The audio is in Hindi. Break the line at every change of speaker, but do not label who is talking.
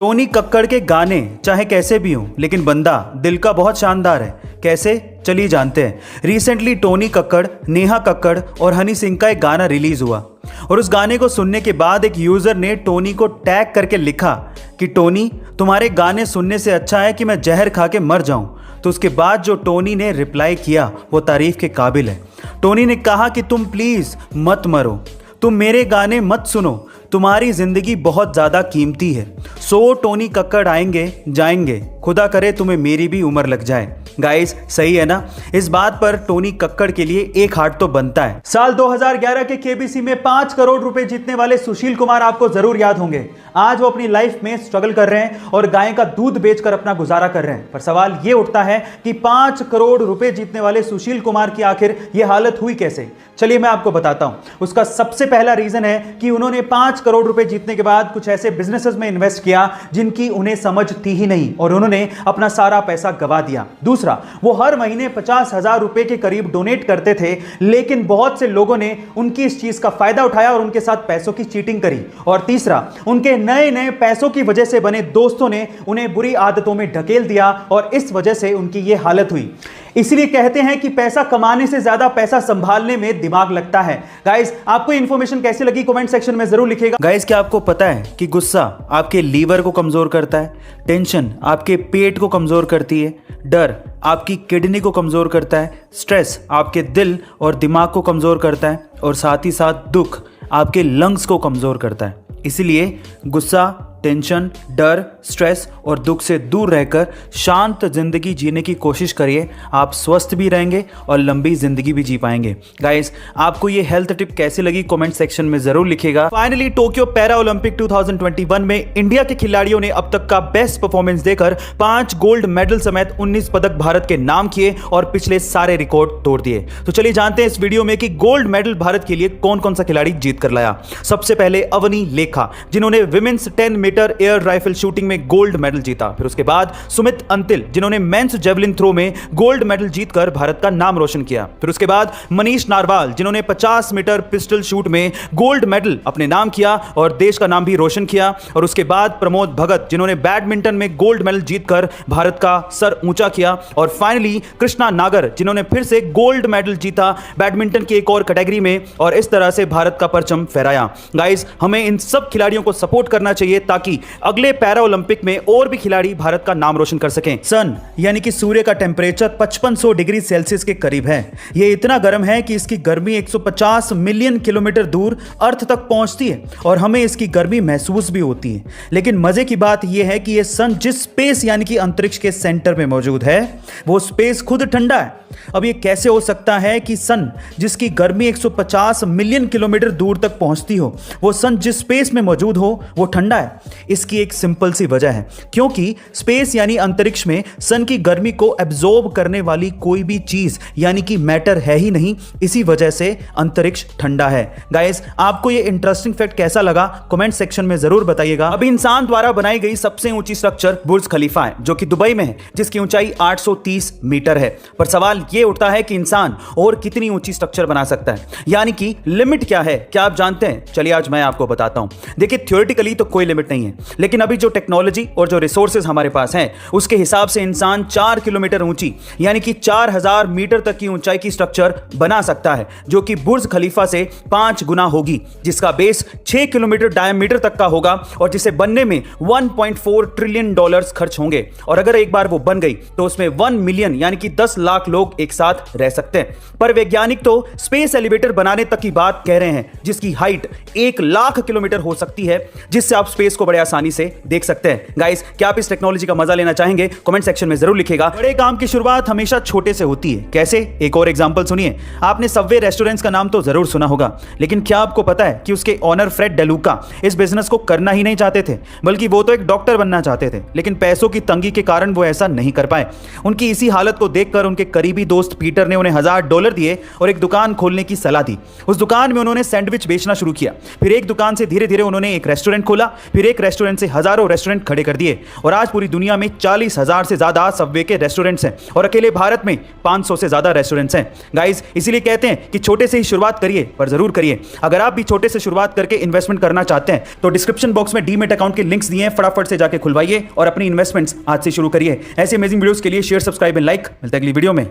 टोनी कक्कड़ के गाने चाहे कैसे भी हों लेकिन बंदा दिल का बहुत शानदार है। कैसे, चलिए जानते हैं। रिसेंटली टोनी कक्कड़, नेहा कक्कड़ और हनी सिंह का एक गाना रिलीज हुआ और उस गाने को सुनने के बाद एक यूजर ने टोनी को टैग करके लिखा कि टोनी, तुम्हारे गाने सुनने से अच्छा है कि मैं जहर खा के मर जाऊं। तो उसके बाद जो टोनी ने रिप्लाई किया वो तारीफ के काबिल है। टोनी ने कहा कि तुम प्लीज मत मरो, तुम मेरे गाने मत सुनो, तुम्हारी जिंदगी बहुत ज़्यादा कीमती है। सो टोनी कक्कड़ आएंगे जाएंगे, खुदा करे तुम्हें मेरी भी उम्र लग जाए। गाइस, सही है ना? इस बात पर टोनी कक्कड़ के लिए एक हार्ट तो बनता है। साल 2011 के केबीसी में 5 करोड़ रुपए जीतने वाले सुशील कुमार आपको जरूर याद होंगे। आज वो अपनी लाइफ में स्ट्रगल कर रहे हैं और गाय का दूध बेचकर अपना गुजारा कर रहे हैं। पर सवाल ये उठता है कि 5 करोड़ रुपए जीतने वाले सुशील कुमार की आखिर ये हालत हुई कैसे? चलिए मैं आपको बताता हूं। उसका सबसे पहला रीजन है कि उन्होंने 5 करोड़ रुपए जीतने के बाद कुछ ऐसे बिजनेसेस में इन्वेस्ट किया जिनकी उन्हें समझ थी ही नहीं और उन्होंने अपना सारा पैसा गवा दिया। दूसरा, वो हर महीने 50,000 रुपए के करीब डोनेट करते थे, लेकिन बहुत से लोगों ने उनकी इस चीज का फायदा उठाया और उनके साथ पैसों की चीटिंग करी। और तीसरा, उनके नए नए पैसों की वजह से बने दोस्तों ने उन्हें बुरी आदतों में ढकेल दिया और इस वजह से उनकी ये हालत हुई। इसलिए कहते हैं कि पैसा कमाने से ज्यादा पैसा संभालने में दिमाग लगता है। गाइस, आपको इंफॉर्मेशन कैसी लगी कमेंट सेक्शन में जरूर लिखिएगा। गाइस, क्या आपको पता है कि गुस्सा आपके लीवर को कमजोर करता है, टेंशन आपके पेट को कमजोर करती है, डर आपकी किडनी को कमजोर करता है, स्ट्रेस आपके दिल और दिमाग को कमजोर करता है और साथ ही साथ दुख आपके लंग्स को कमजोर करता है। इसलिए गुस्सा, टेंशन, डर, स्ट्रेस और दुख से दूर रहकर शांत जिंदगी जीने की कोशिश करिए। आप स्वस्थ भी रहेंगे और लंबी जिंदगी भी जी पाएंगे। गाइस, आपको ये हेल्थ टिप कैसी लगी कमेंट सेक्शन में जरूर लिखिएगा। फाइनली टोक्यो पैरा ओलंपिक 2021 में इंडिया के खिलाड़ियों ने अब तक का बेस्ट परफॉर्मेंस देकर 5 गोल्ड मेडल समेत 19 पदक भारत के नाम किए और पिछले सारे रिकॉर्ड तोड़ दिए। तो चलिए जानते हैं इस वीडियो में कि गोल्ड मेडल भारत के लिए कौन कौन सा खिलाड़ी जीत कर लाया। सबसे पहले अवनी लेखा, जिन्होंने women's 10 metre air rifle shooting में गोल्ड मेडल जीता। फिर उसके बाद सुमित अंतिल, जिन्होंने मेंस जेवलिन थ्रो में गोल्ड मेडल जीतकर भारत का नाम रोशन किया। फिर उसके बाद मनीष नारवाल, जिन्होंने 50 मीटर पिस्टल शूट में गोल्ड मेडल अपने नाम किया और देश का नाम भी रोशन किया। और उसके बाद प्रमोद भगत, जिन्होंने बैडमिंटन में गोल्ड मेडल जीतकर भारत का सर ऊंचा किया। और फाइनली कृष्णा नागर, जिन्होंने फिर से गोल्ड मेडल जीता बैडमिंटन की एक और कैटेगरी में और इस तरह से भारत का परचम फहराया। गाइस, हमें इन सब खिलाड़ियों को सपोर्ट करना चाहिए ताकि अगले पैरा ओलंपिक में और भी खिलाड़ी भारत का नाम रोशन कर सकें। सन यानी कि सूर्य का टेम्परेचर 5500 डिग्री सेल्सियस के करीब है। यह इतना गर्म है कि इसकी गर्मी 150 मिलियन किलोमीटर दूर अर्थ तक पहुंचती है और हमें इसकी गर्मी महसूस भी होती है। लेकिन मजे की बात यह है कि यह सन जिस स्पेस यानी कि अंतरिक्ष के सेंटर में मौजूद है वो स्पेस खुद ठंडा है। अब यह कैसे हो सकता है कि सन जिसकी गर्मी 150 मिलियन किलोमीटर दूर तक पहुंचती हो, वो सन जिस स्पेस में मौजूद हो वो ठंडा है? इसकी एक सिंपल सी वजह है, क्योंकि स्पेस यानी अंतरिक्ष में सन की गर्मी को एब्जॉर्ब करने वाली कोई भी चीज यानी कि मैटर है ही नहीं। इसी वजह से अंतरिक्ष ठंडा है। गाइस, आपको ये इंटरेस्टिंग फैक्ट कैसा लगा कमेंट सेक्शन में जरूर बताइएगा। अभी इंसान द्वारा बनाई गई सबसे ऊंची स्ट्रक्चर बुर्ज खलीफा है, जो कि दुबई में है, जिसकी ऊंचाई 830 मीटर है। पर सवाल ये उठता है कि इंसान और कितनी ऊंची स्ट्रक्चर बना सकता है, यानी कि लिमिट क्या है? क्या आप जानते हैं? चलिए आज मैं आपको बताता हूं। देखिए, थ्योरेटिकली तो कोई लिमिट नहीं है, लेकिन अभी जो टेक्नोलॉजी और जो रिसोर्सेज हमारे पास हैं उसके हिसाब से इंसान 4 किलोमीटर ऊंची यानी कि 4000 मीटर तक की ऊंचाई की स्ट्रक्चर बना सकता है, जो कि बुर्ज खलीफा से 5 गुना होगी, जिसका बेस 6 किलोमीटर डायमीटर तक का होगा और जिसे बनने में $1.4 ट्रिलियन खर्च होंगे। और अगर एक बार वो बन गई तो उसमें 1 मिलियन यानी कि 10 लाख लोग एक साथ रह सकते हैं। पर वैज्ञानिक तो स्पेस एलिवेटर बनाने तक की बात कह रहे हैं, जिसकी हाइट 1 लाख किलोमीटर हो सकती है, जिससे आप स्पेस को बड़े आसानी से देख सकते हैं। गाइस, क्या आप इस टेक्नोलॉजी का मजा लेना चाहेंगे? कमेंट सेक्शन में जरूर लिखिएगा। बड़े काम की शुरुआत हमेशा छोटे से होती है। कैसे? एक और एग्जांपल सुनिए। आपने सबवे रेस्टोरेंट्स का नाम तो जरूर सुना होगा, लेकिन क्या आपको पता है कि उसके ओनर फ्रेड डेलुका इस बिजनेस को करना ही नहीं चाहते थे, बल्कि वो तो एक डॉक्टर बनना चाहते थे, लेकिन पैसों की तंगी के कारण वो ऐसा नहीं कर पाए। उनकी इसी हालत को देखकर उनके करीबी दोस्त पीटर ने उन्हें $1000 दिए और एक दुकान खोलने की सलाह दी। उस दुकान में उन्होंने सैंडविच बेचना शुरू किया। फिर एक दुकान से धीरे धीरे उन्होंने एक रेस्टोरेंट खोला, फिर एक रेस्टोरेंट से हजारों रेस्टोरेंट खड़े कर दिए और आज पूरी दुनिया में 40,000 से ज्यादा सबवे के रेस्टोरेंट्स हैं और अकेले भारत में 500 से ज्यादा रेस्टोरेंट्स हैं। गाइस, इसीलिए कहते हैं कि छोटे से ही शुरुआत करिए, पर जरूर करिए। अगर आप भी छोटे से शुरुआत करके इन्वेस्टमेंट करना चाहते हैं तो डिस्क्रिप्शन बॉक्स में डीमेट अकाउंट के लिंक्स दिए हैं, फटाफट से जाके खुलवाइए और अपनी इन्वेस्टमेंट्स आज से शुरू करिए। ऐसे अमेजिंग वीडियोस के लिए शेयर, सब्सक्राइब एंड लाइक। मिलते हैं अगली वीडियो में।